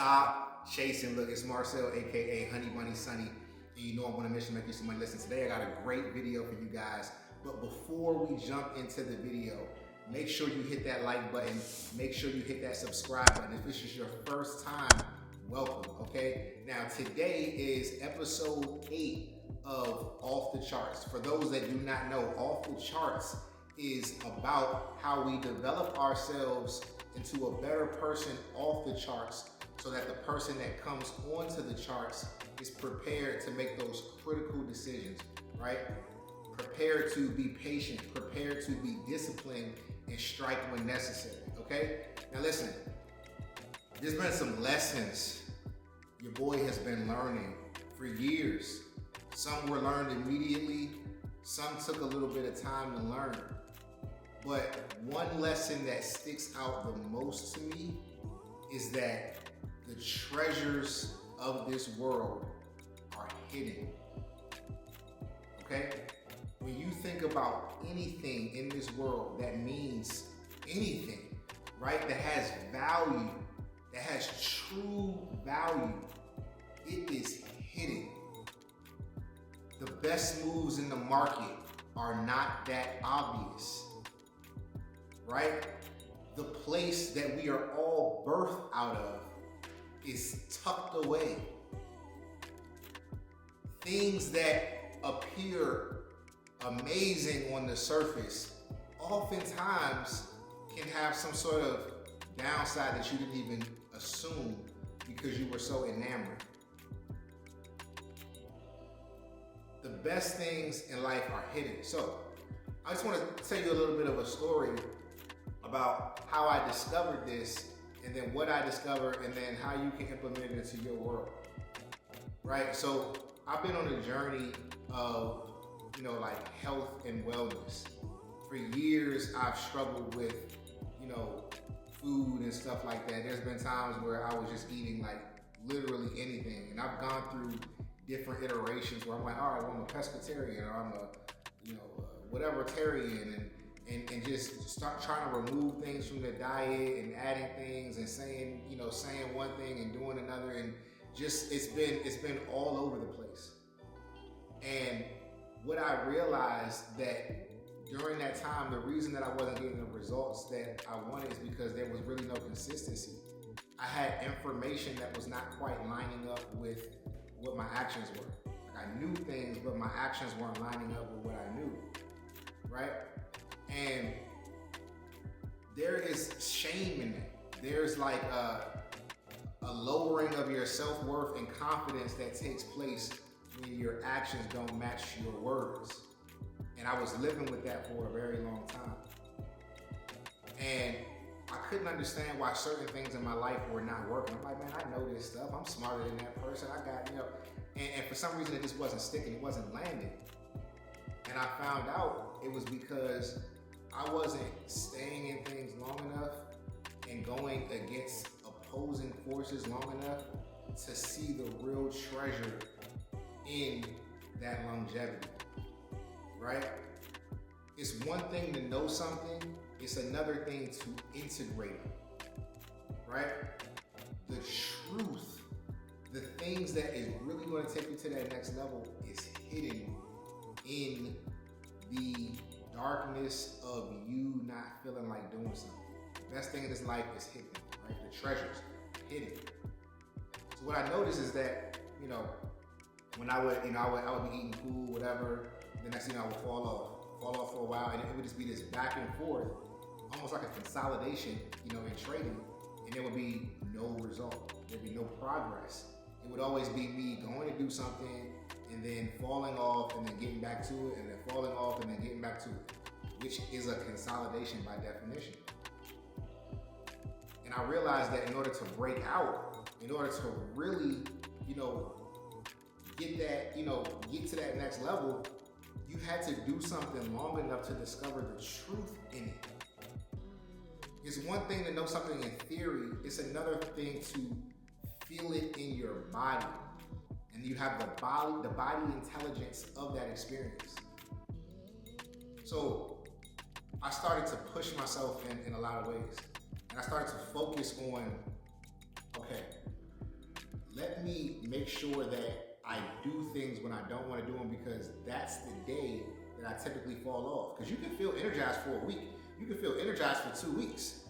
Stop chasing. Look, it's Marcel, aka Honey Bunny Sunny, and you know I'm on a mission to make you some money. Listen, today I got a great video for you guys, but before we jump into the video, make sure you hit that like button, make sure you hit that subscribe button. If this is your first time, welcome, okay? Now today is episode 8 of Off the Charts. For those that do not know, Off the Charts is about how we develop ourselves into a better person off the charts, so that the person that comes onto the charts is prepared to make those critical decisions, right? Prepared to be patient, prepared to be disciplined, and strike when necessary, okay? Now listen, there's been some lessons your boy has been learning for years. Some were learned immediately, some took a little bit of time to learn. But one lesson that sticks out the most to me is that the treasures of this world are hidden. Okay? When you think about anything in this world that means anything, right? That has value, that has true value, it is hidden. The best moves in the market are not that obvious, right? The place that we are all birthed out of is tucked away. Things that appear amazing on the surface oftentimes can have some sort of downside that you didn't even assume because you were so enamored. The best things in life are hidden. So I just want to tell you a little bit of a story about how I discovered this, and then what I discovered, and then how you can implement it into your world, right? So I've been on a journey of, like health and wellness. For years, I've struggled with, food and stuff like that. There's been times where I was just eating like literally anything, and I've gone through different iterations where I'm like, all right, well, I'm a pescatarian, or I'm a whatever-tarian, and just start trying to remove things from the diet and adding things and saying one thing and doing another, and just it's been all over the place. And what I realized that during that time, the reason that I wasn't getting the results that I wanted is because there was really no consistency. I had information that was not quite lining up with what my actions were. Like, I knew things, but my actions weren't lining up with what I knew, right? And there is shame in that. There's like a lowering of your self-worth and confidence that takes place when your actions don't match your words. And I was living with that for a very long time. And I couldn't understand why certain things in my life were not working. I'm like, man, I know this stuff. I'm smarter than that person. I got, and for some reason it just wasn't sticking. It wasn't landing. And I found out it was because I wasn't staying in things long enough and going against opposing forces long enough to see the real treasure in that longevity, right? It's one thing to know something, it's another thing to integrate it, right? The truth, the things that is really going to take you to that next level is hidden in the darkness of you not feeling like doing something. The best thing in this life is hidden, right? The treasures, hidden. So what I noticed is that, when I would be eating food, whatever, the next thing I would fall off for a while, and it would just be this back and forth, almost like a consolidation, in trading, and there would be no result. There'd be no progress. It would always be me going to do something and then falling off and then getting back to it, and then falling off and then getting back to it, which is a consolidation by definition. And I realized that in order to break out, in order to really, get that, get to that next level, you had to do something long enough to discover the truth in it. It's one thing to know something in theory, it's another thing to feel it in your body. And you have the body intelligence of that experience. So I started to push myself in a lot of ways. And I started to focus on, okay, let me make sure that I do things when I don't want to do them, because that's the day that I typically fall off. Because you can feel energized for a week, you can feel energized for 2 weeks,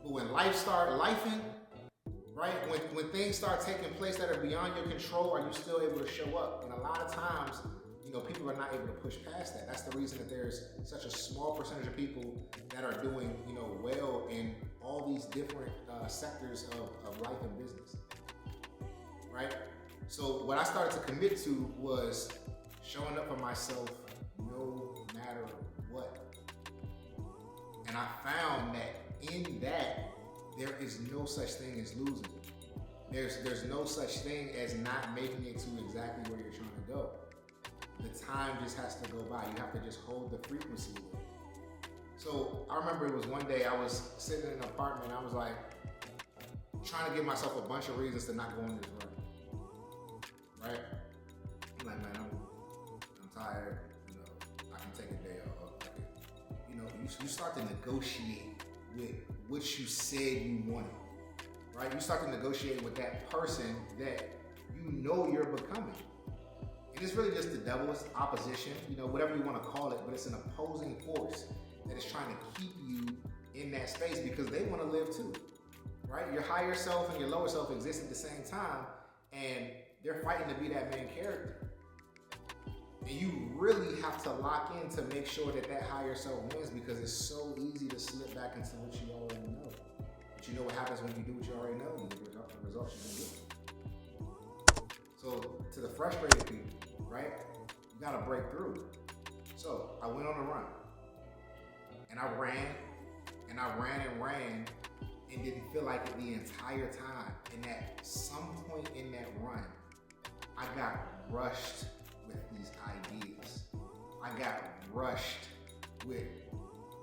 but when life start lifing, right? When things start taking place that are beyond your control, are you still able to show up? And a lot of times, people are not able to push past that. That's the reason that there's such a small percentage of people that are doing, well in all these different sectors of life and business, right? So what I started to commit to was showing up for myself no matter what. And I found that in that, there is no such thing as losing. There's no such thing as not making it to exactly where you're trying to go. The time just has to go by. You have to just hold the frequency. So I remember it was one day I was sitting in an apartment and I was like trying to give myself a bunch of reasons to not go on this run. Right? I'm like, man, I'm tired. I can take a day off. You start to negotiate with what you said you wanted. Right? You start to negotiate with that person that you're becoming. And it's really just the devil's opposition, whatever you want to call it, but it's an opposing force that is trying to keep you in that space because they want to live too, right? Your higher self and your lower self exist at the same time, and they're fighting to be that main character. And you really have to lock in to make sure that higher self wins, because it's so easy to slip back into what you already know. But you know what happens when you do what you already know? You get the results you get. So to the frustrated people, right? You gotta break through. So I went on a run. And I ran, and I ran, and didn't feel like it the entire time. And at some point in that run, I got rushed with these ideas. I got rushed with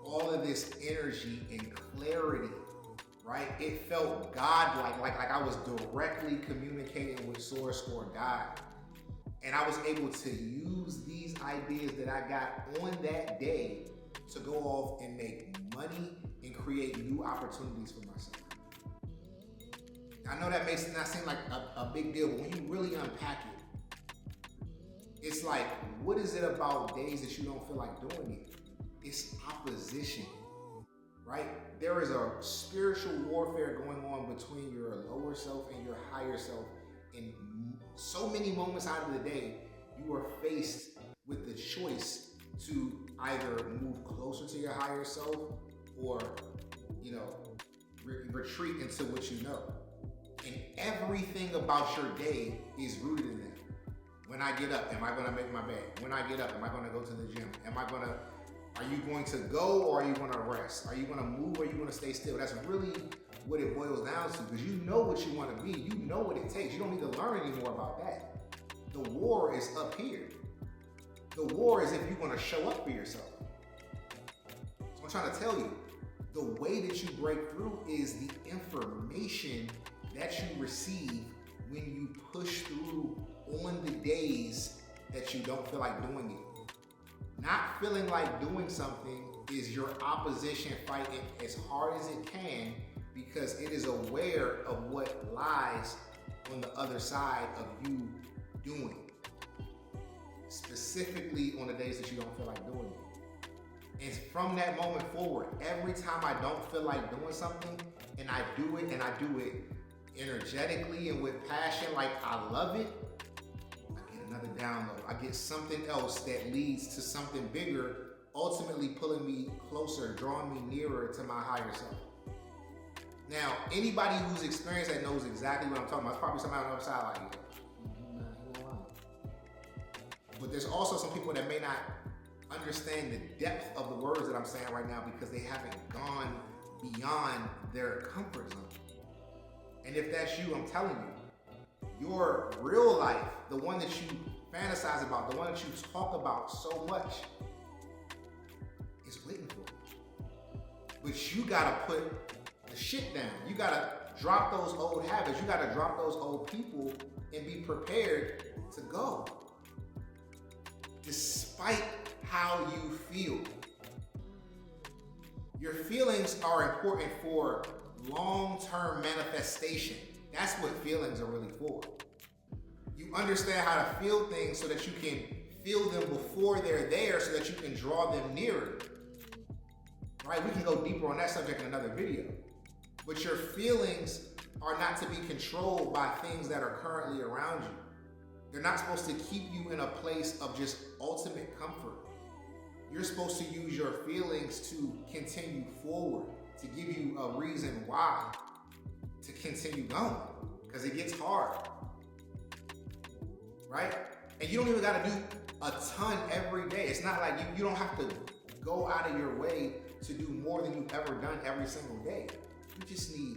all of this energy and clarity, right? It felt godlike, like I was directly communicating with Source or God. And I was able to use these ideas that I got on that day to go off and make money and create new opportunities for myself. I know that may not seem like a big deal, but when you really unpack it, it's like, what is it about days that you don't feel like doing it? It's opposition, right? There is a spiritual warfare going on between your lower self and your higher self. In so many moments out of the day, you are faced with the choice to either move closer to your higher self or, retreat into what you know. And everything about your day is rooted in that. When I get up, am I gonna make my bed? When I get up, am I gonna go to the gym? Are you going to go, or are you gonna rest? Are you gonna move, or are you gonna stay still? That's really what it boils down to, because you know what you want to be. You know what it takes. You don't need to learn any more about that. The war is up here. The war is if you're going to show up for yourself. So I'm trying to tell you, the way that you break through is the information that you receive when you push through on the days that you don't feel like doing it. Not feeling like doing something is your opposition fighting as hard as it can, because it is aware of what lies on the other side of you doing. Specifically on the days that you don't feel like doing it. And from that moment forward, every time I don't feel like doing something, and I do it energetically and with passion, like I love it, I get another download. I get something else that leads to something bigger, ultimately pulling me closer, drawing me nearer to my higher self. Now, anybody who's experienced that knows exactly what I'm talking about. It's probably somebody on the other side like, but there's also some people that may not understand the depth of the words that I'm saying right now, because they haven't gone beyond their comfort zone. And if that's you, I'm telling you, your real life, the one that you fantasize about, the one that you talk about so much, is waiting for you. But you gotta put the shit down. You gotta drop those old habits. You gotta drop those old people and be prepared to go. Despite how you feel. Your feelings are important for long-term manifestation. That's what feelings are really for. You understand how to feel things so that you can feel them before they're there so that you can draw them nearer. Right? We can go deeper on that subject in another video. But your feelings are not to be controlled by things that are currently around you. They're not supposed to keep you in a place of just ultimate comfort. You're supposed to use your feelings to continue forward, to give you a reason why to continue going, because it gets hard, right? And you don't even got to do a ton every day. It's not like you don't have to go out of your way to do more than you've ever done every single day. You just need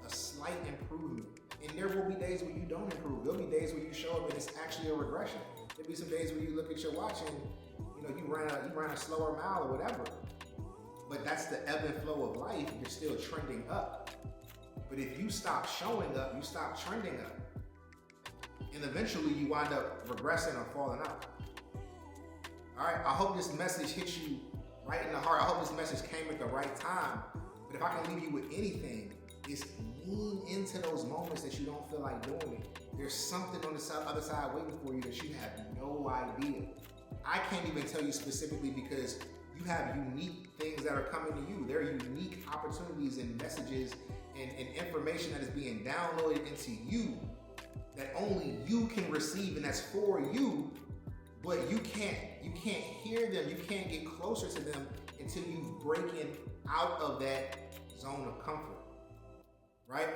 a slight improvement. And there will be days where you don't improve. There'll be days where you show up and it's actually a regression. There'll be some days where you look at your watch and you ran a slower mile or whatever. But that's the ebb and flow of life. You're still trending up. But if you stop showing up, you stop trending up. And eventually you wind up regressing or falling out. All right, I hope this message hits you right in the heart. I hope this message came at the right time. But if I can leave you with anything, it's lean into those moments that you don't feel like doing it. There's something on the other side waiting for you that you have no idea. I can't even tell you specifically because you have unique things that are coming to you. There are unique opportunities and messages and information that is being downloaded into you that only you can receive, and that's for you, but you can't hear them, you can't get closer to them until you've broken out of that zone of comfort, right?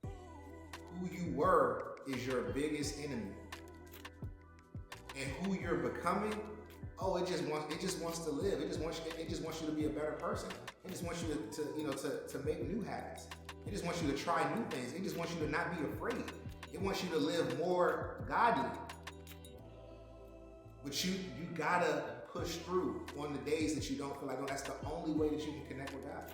Who you were is your biggest enemy. And who you're becoming, it just wants to live. It just wants you to be a better person. It just wants you to make new habits. It just wants you to try new things. It just wants you to not be afraid. It wants you to live more godly. But you gotta push through on the days that you don't feel like going. That's the only way that you can connect with God.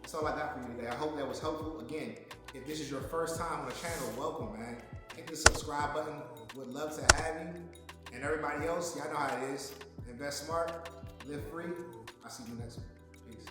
That's all I got for you today. I hope that was helpful. Again, if this is your first time on the channel, welcome, man. Hit the subscribe button. Would love to have you. And everybody else, y'all know how it is. Invest smart, live free. I'll see you next one. Peace.